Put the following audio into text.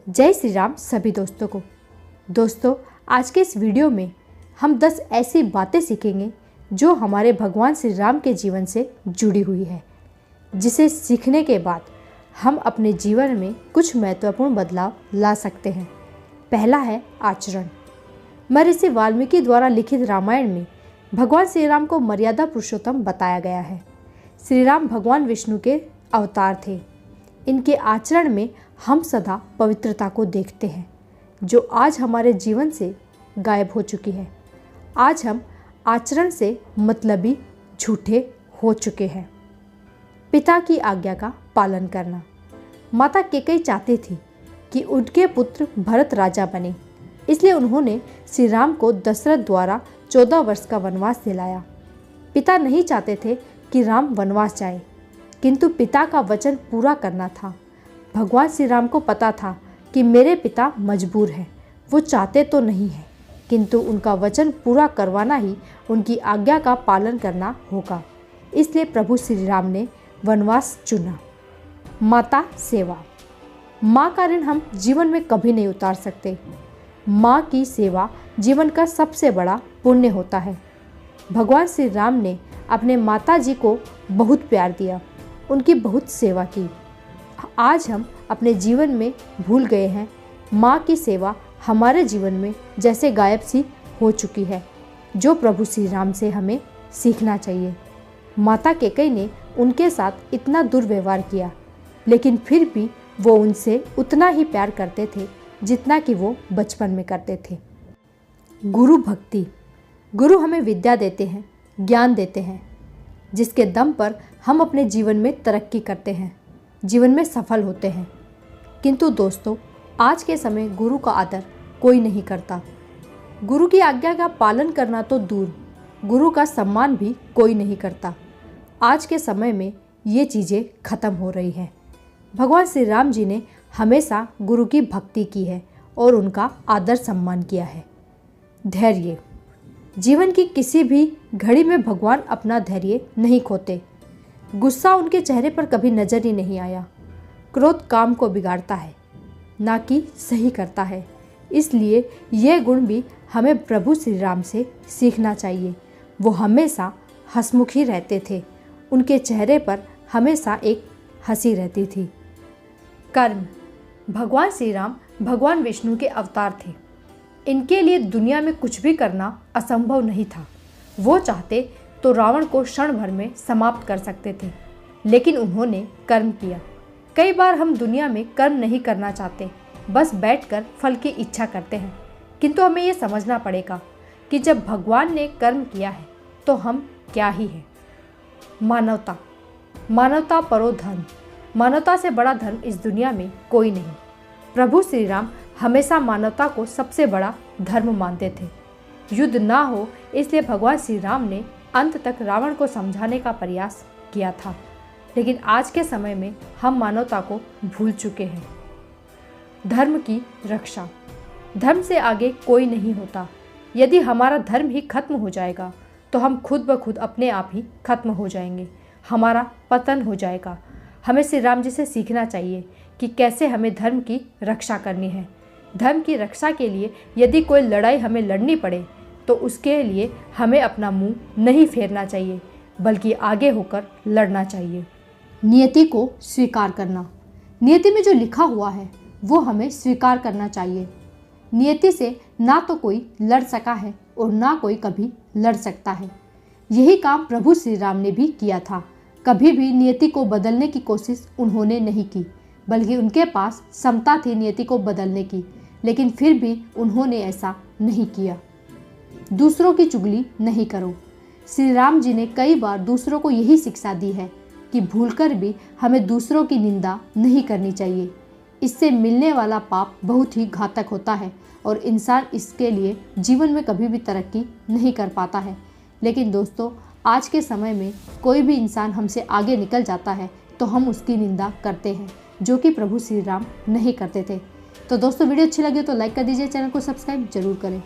जय श्री राम सभी दोस्तों को। दोस्तों, आज के इस वीडियो में हम 10 ऐसी बातें सीखेंगे जो हमारे भगवान श्री राम के जीवन से जुड़ी हुई है, जिसे सीखने के बाद हम अपने जीवन में कुछ महत्वपूर्ण बदलाव ला सकते हैं। पहला है आचरण। महर्षि वाल्मीकि द्वारा लिखित रामायण में भगवान श्री राम को मर्यादा पुरुषोत्तम बताया गया है। श्री राम भगवान विष्णु के अवतार थे। इनके आचरण में हम सदा पवित्रता को देखते हैं, जो आज हमारे जीवन से गायब हो चुकी है। आज हम आचरण से मतलबी झूठे हो चुके हैं। पिता की आज्ञा का पालन करना। माता कैकेयी चाहती थी कि उनके पुत्र भरत राजा बने, इसलिए उन्होंने श्री राम को दशरथ द्वारा 14 वर्ष का वनवास दिलाया। पिता नहीं चाहते थे कि राम वनवास जाए, किंतु पिता का वचन पूरा करना था। भगवान श्री राम को पता था कि मेरे पिता मजबूर हैं, वो चाहते तो नहीं हैं, किंतु उनका वचन पूरा करवाना ही उनकी आज्ञा का पालन करना होगा। इसलिए प्रभु श्री राम ने वनवास चुना। माता सेवा। माँ का ऋण हम जीवन में कभी नहीं उतार सकते। माँ की सेवा जीवन का सबसे बड़ा पुण्य होता है। भगवान श्री राम ने अपने माता जी को बहुत प्यार दिया, उनकी बहुत सेवा की। आज हम अपने जीवन में भूल गए हैं। माँ की सेवा हमारे जीवन में जैसे गायब सी हो चुकी है, जो प्रभु श्री राम से हमें सीखना चाहिए। माता कैकेयी ने उनके साथ इतना दुर्व्यवहार किया, लेकिन फिर भी वो उनसे उतना ही प्यार करते थे जितना कि वो बचपन में करते थे। गुरु भक्ति। गुरु हमें विद्या देते हैं, ज्ञान देते हैं, जिसके दम पर हम अपने जीवन में तरक्की करते हैं, जीवन में सफल होते हैं। किंतु दोस्तों, आज के समय गुरु का आदर कोई नहीं करता। गुरु की आज्ञा का पालन करना तो दूर, गुरु का सम्मान भी कोई नहीं करता। आज के समय में ये चीज़ें खत्म हो रही हैं। भगवान श्री राम जी ने हमेशा गुरु की भक्ति की है और उनका आदर सम्मान किया है। धैर्य। जीवन की किसी भी घड़ी में भगवान अपना धैर्य नहीं खोते। गुस्सा उनके चेहरे पर कभी नजर ही नहीं आया। क्रोध काम को बिगाड़ता है, ना कि सही करता है। इसलिए यह गुण भी हमें प्रभु श्री राम से सीखना चाहिए। वो हमेशा हंसमुखी रहते थे, उनके चेहरे पर हमेशा एक हंसी रहती थी। कर्म। भगवान श्री राम भगवान विष्णु के अवतार थे। इनके लिए दुनिया में कुछ भी करना असंभव नहीं था। वो चाहते तो रावण को क्षण भर में समाप्त कर सकते थे, लेकिन उन्होंने कर्म किया। कई बार हम दुनिया में कर्म नहीं करना चाहते, बस बैठकर फल की इच्छा करते हैं। किंतु हमें ये समझना पड़ेगा कि जब भगवान ने कर्म किया है तो हम क्या ही हैं। मानवता। मानवता परो धर्म। मानवता से बड़ा धर्म इस दुनिया में कोई नहीं। प्रभु श्री राम हमेशा मानवता को सबसे बड़ा धर्म मानते थे। युद्ध ना हो, इसलिए भगवान श्री राम ने अंत तक रावण को समझाने का प्रयास किया था, लेकिन आज के समय में हम मानवता को भूल चुके हैं। धर्म की रक्षा। धर्म से आगे कोई नहीं होता। यदि हमारा धर्म ही खत्म हो जाएगा तो हम खुद ब खुद अपने आप ही खत्म हो जाएंगे, हमारा पतन हो जाएगा। हमें श्री राम जी से सीखना चाहिए कि कैसे हमें धर्म की रक्षा करनी है। धर्म की रक्षा के लिए यदि कोई लड़ाई हमें लड़नी पड़े तो उसके लिए हमें अपना मुंह नहीं फेरना चाहिए, बल्कि आगे होकर लड़ना चाहिए। नियति को स्वीकार करना। नियति में जो लिखा हुआ है वो हमें स्वीकार करना चाहिए। नियति से ना तो कोई लड़ सका है और ना कोई कभी लड़ सकता है। यही काम प्रभु श्री राम ने भी किया था। कभी भी नियति को बदलने की कोशिश उन्होंने नहीं की, बल्कि उनके पास क्षमता थी नियति को बदलने की, लेकिन फिर भी उन्होंने ऐसा नहीं किया। दूसरों की चुगली नहीं करो। श्री राम जी ने कई बार दूसरों को यही शिक्षा दी है कि भूलकर भी हमें दूसरों की निंदा नहीं करनी चाहिए। इससे मिलने वाला पाप बहुत ही घातक होता है और इंसान इसके लिए जीवन में कभी भी तरक्की नहीं कर पाता है। लेकिन दोस्तों, आज के समय में कोई भी इंसान हमसे आगे निकल जाता है तो हम उसकी निंदा करते हैं, जो कि प्रभु श्री राम नहीं करते थे। तो दोस्तों, वीडियो अच्छी लगे तो लाइक कर दीजिए, चैनल को सब्सक्राइब जरूर करें।